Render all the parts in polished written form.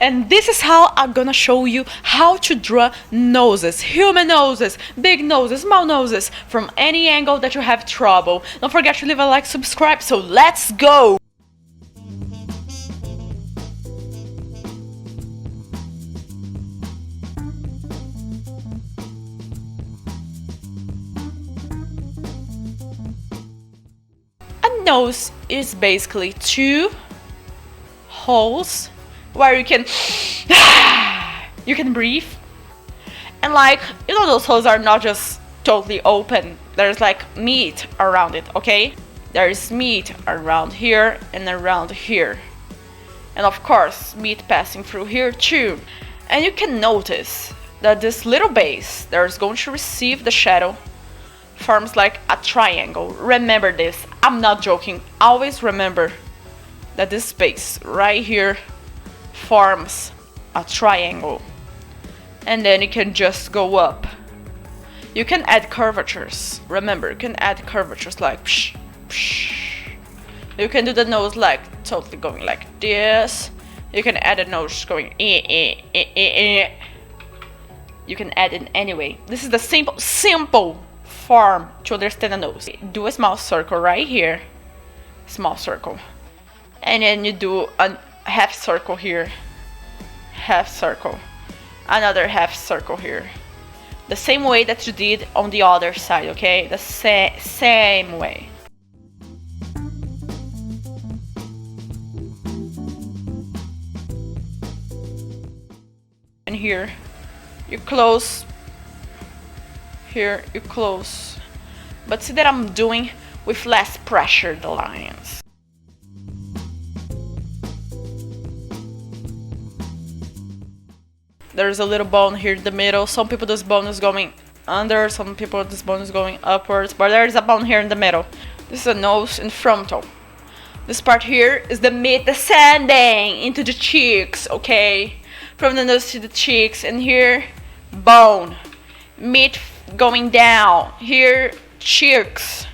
And this is how I'm gonna show you how to draw noses, human noses, big noses, small noses, from any angle that you have trouble. Don't forget to leave a like, subscribe, so let's go! A nose is basically two holes where you can breathe, and those holes are not just totally open. There's like meat around it, okay? There's meat around here and around here, and of course meat passing through here too. And you can notice that this little base that is going to receive the shadow forms like a triangle. Remember this, I'm not joking. Always remember that this space right here forms a triangle, and then you can just go up. You can add curvatures. Remember, you can add curvatures like psh, psh. You can do the nose like totally going like this. You can add a nose going You can add it anyway. This is the simple form to understand a nose. Do a small circle right here, small circle, and then you do a half circle here, half circle, another half circle here, the same way that you did on the other side, okay? The same way. And here you close, here you close, but see that I'm doing with less pressure the lines. There's a little bone here in the middle. Some people this bone is going under, some people this bone is going upwards, but there is a bone here in the middle. This is a nose in frontal. This part here is the meat descending into the cheeks, okay? From the nose to the cheeks, and here, bone. Meat going down. Here, cheeks.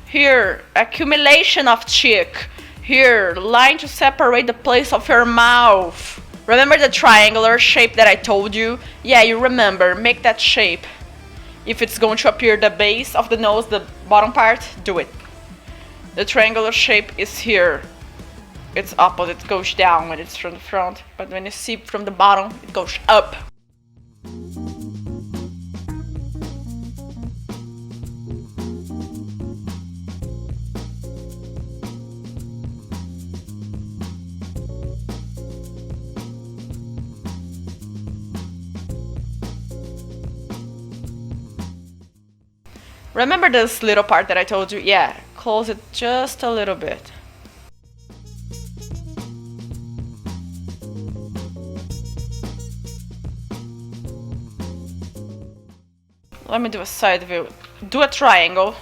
Here, accumulation of cheek. Here, line to separate the place of your mouth. Remember the triangular shape that I told you? Yeah, you remember. Make that shape. If it's going to appear the base of the nose, the bottom part, do it. The triangular shape is here. It's opposite, it goes down when it's from the front, but when you see from the bottom, it goes up. Remember this little part that I told you? Yeah, close it just a little bit. Let me do a side view. Do a triangle.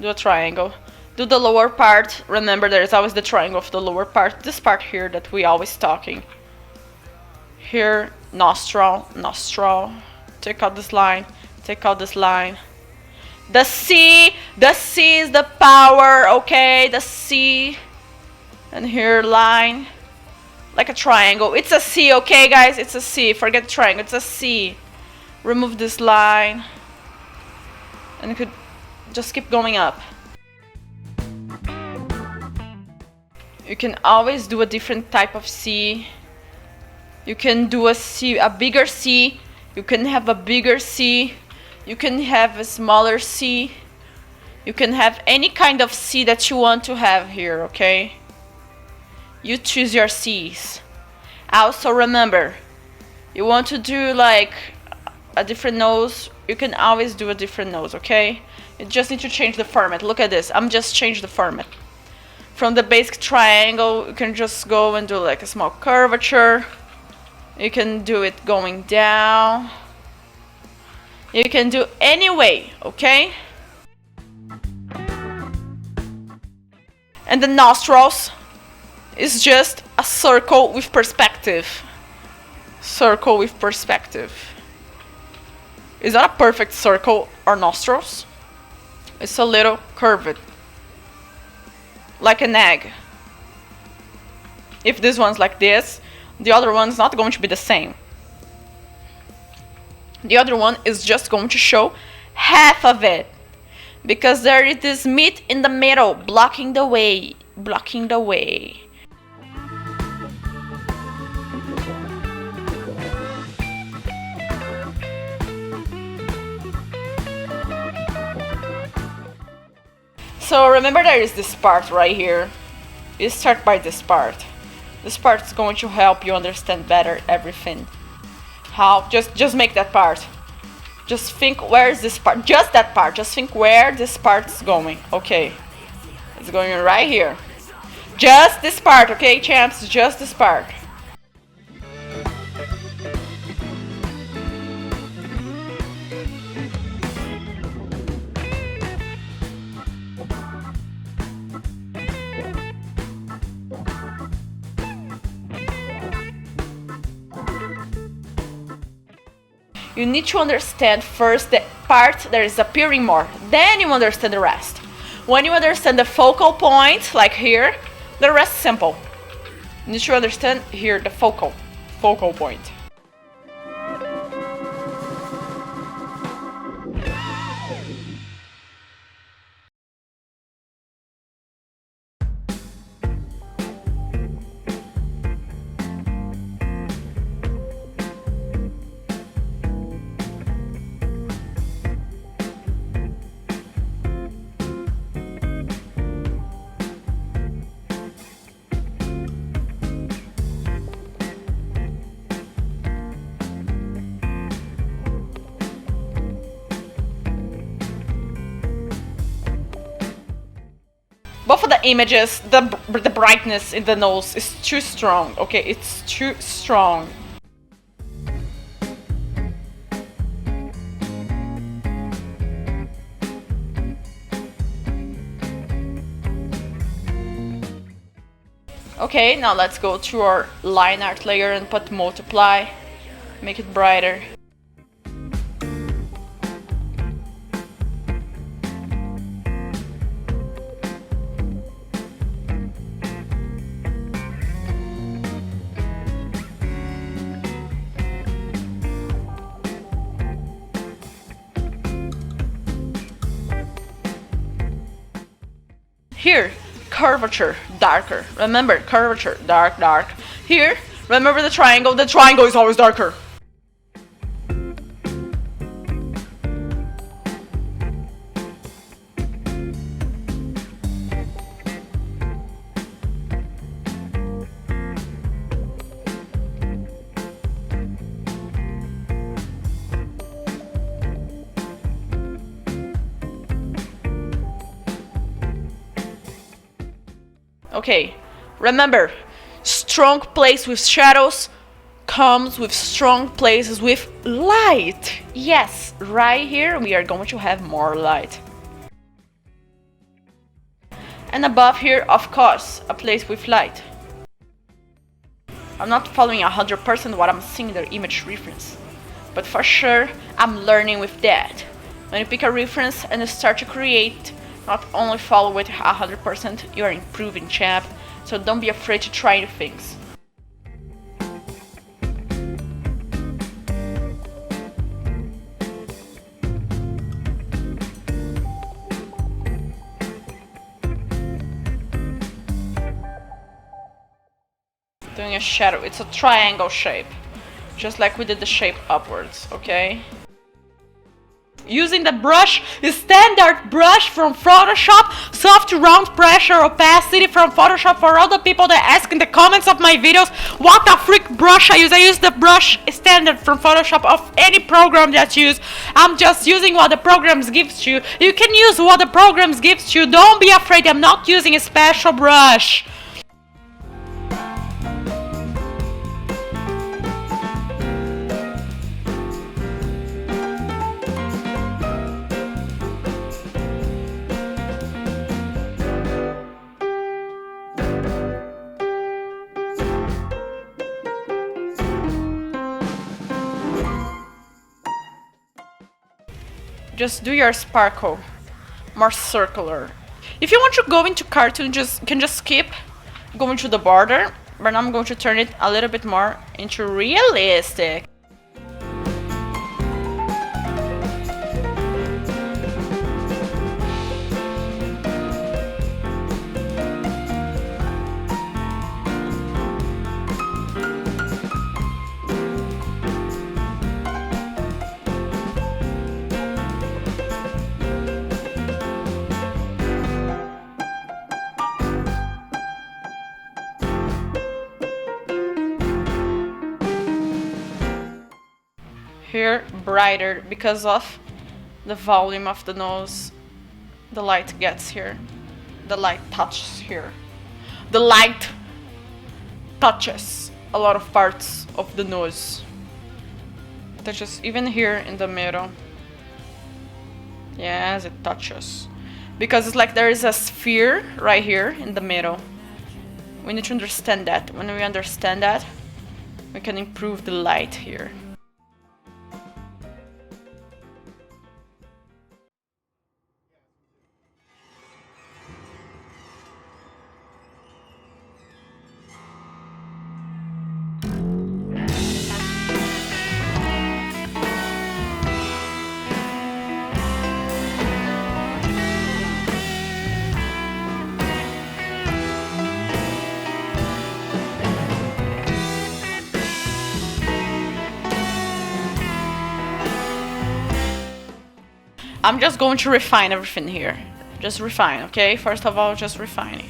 Do a triangle. Do the lower part. Remember, there is always the triangle of the lower part. This part here that we always talking. Here, nostril, nostril. Take out this line. Take out this line. The C is the power, okay? The C. And here, line. Like a triangle. It's a C, okay, guys? It's a C. Forget triangle. It's a C. Remove this line. And you could just keep going up. You can always do a different type of C. You can do a C, a bigger C. You can have a bigger C. You can have a smaller C. You can have any kind of C that you want to have here, okay? You choose your C's. Also remember, you want to do like a different nose, you can always do a different nose, okay? You just need to change the format. Look at this, I'm just changing the format. From the basic triangle, you can just go and do like a small curvature. You can do it going down. You can do any way, okay? And the nostrils is just a circle with perspective. Circle with perspective. It's not a perfect circle or nostrils. It's a little curved. Like an egg. If this one's like this, The other one's not going to be the same. The other one is just going to show half of it, because there is this meat in the middle blocking the way. So remember, there is this part right here. You start by this part. This part is going to help you understand better everything. How? Just make that part. Just think, where is this part? Just that part. Just think where this part is going. Okay. It's going right here. Just this part, okay, champs? Just this part. You need to understand first the part that is appearing more, then you understand the rest. When you understand the focal point, like here, the rest is simple. You need to understand here the focal point. Both of the images, the brightness in the nose is too strong, okay? It's too strong. Okay, now let's go to our line art layer and put multiply, make it brighter. Here, curvature, darker. Remember, curvature, dark, dark. Here, remember the triangle is always darker. Okay, remember, strong place with shadows comes with strong places with light. Yes, right here we are going to have more light. And above here, of course, a place with light. I'm not following 100% what I'm seeing in the image reference, but for sure I'm learning with that. When you pick a reference and you start to create, not only follow it 100%, you are improving, champ. So don't be afraid to try new things. Doing a shadow, it's a triangle shape, just like we did the shape upwards, okay? Using the brush, standard brush from Photoshop, soft round pressure opacity from Photoshop. For all the people that ask in the comments of my videos what the freak brush I use the brush standard from Photoshop of any program that you use. I'm just using what the programs gives you. You can use what the programs gives you. Don't be afraid, I'm not using a special brush. Just do your sparkle more circular. If you want to go into cartoon, can just skip going to the border but now I'm going to turn it a little bit more into realistic. Here brighter because of the volume of the nose. The light gets here. The light touches here. The light touches a lot of parts of the nose. Touches even here in the middle. Yes, it touches. Because it's like there is a sphere right here in the middle. We need to understand that. When we understand that, we can improve the light here. I'm just going to refine everything here. Just refine, okay? First of all, just refining.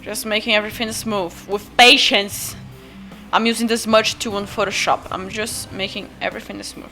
Just making everything smooth. With patience. I'm using the smudge tool in Photoshop. I'm just making everything smooth.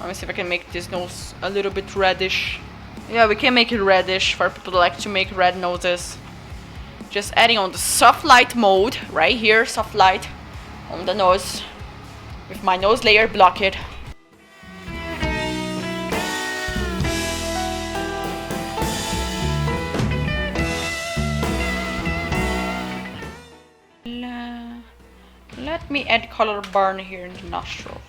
Let me see if I can make this nose a little bit reddish. Yeah, we can make it reddish for people that like to make red noses. Just adding on the soft light mode right here, soft light on the nose with my nose layer blocked. Let me add color burn here in the nostrils.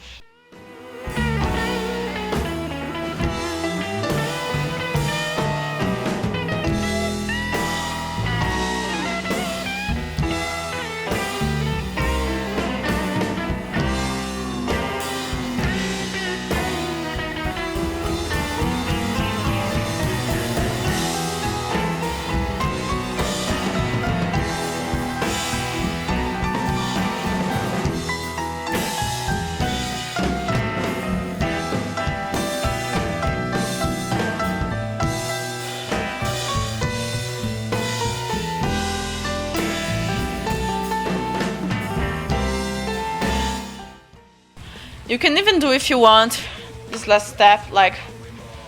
You can even do, if you want, this last step, like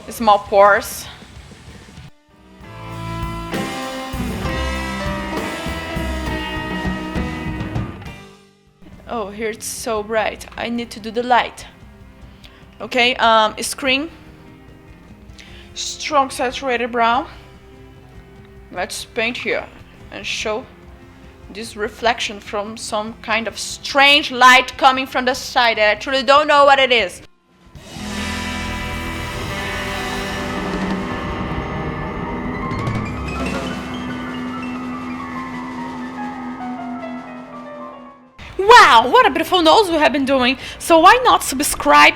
small pores. Oh, here it's so bright. I need to do the light. Okay, screen. Strong saturated brown. Let's paint here and show this reflection from some kind of strange light coming from the side. I truly don't know what it is. Wow, what a beautiful nose we have been doing. So why not subscribe,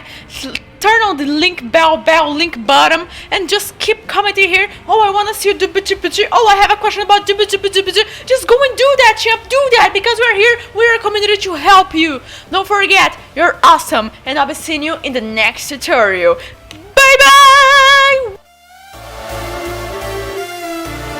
turn on the link bell link button, and just keep commenting here. Oh, I want to see you do GabyT. Oh, I have a question about GabyT. Just go and do that, champ. Do that, because we're here. We're a community to help you. Don't forget, you're awesome, and I'll be seeing you in the next tutorial. Bye bye.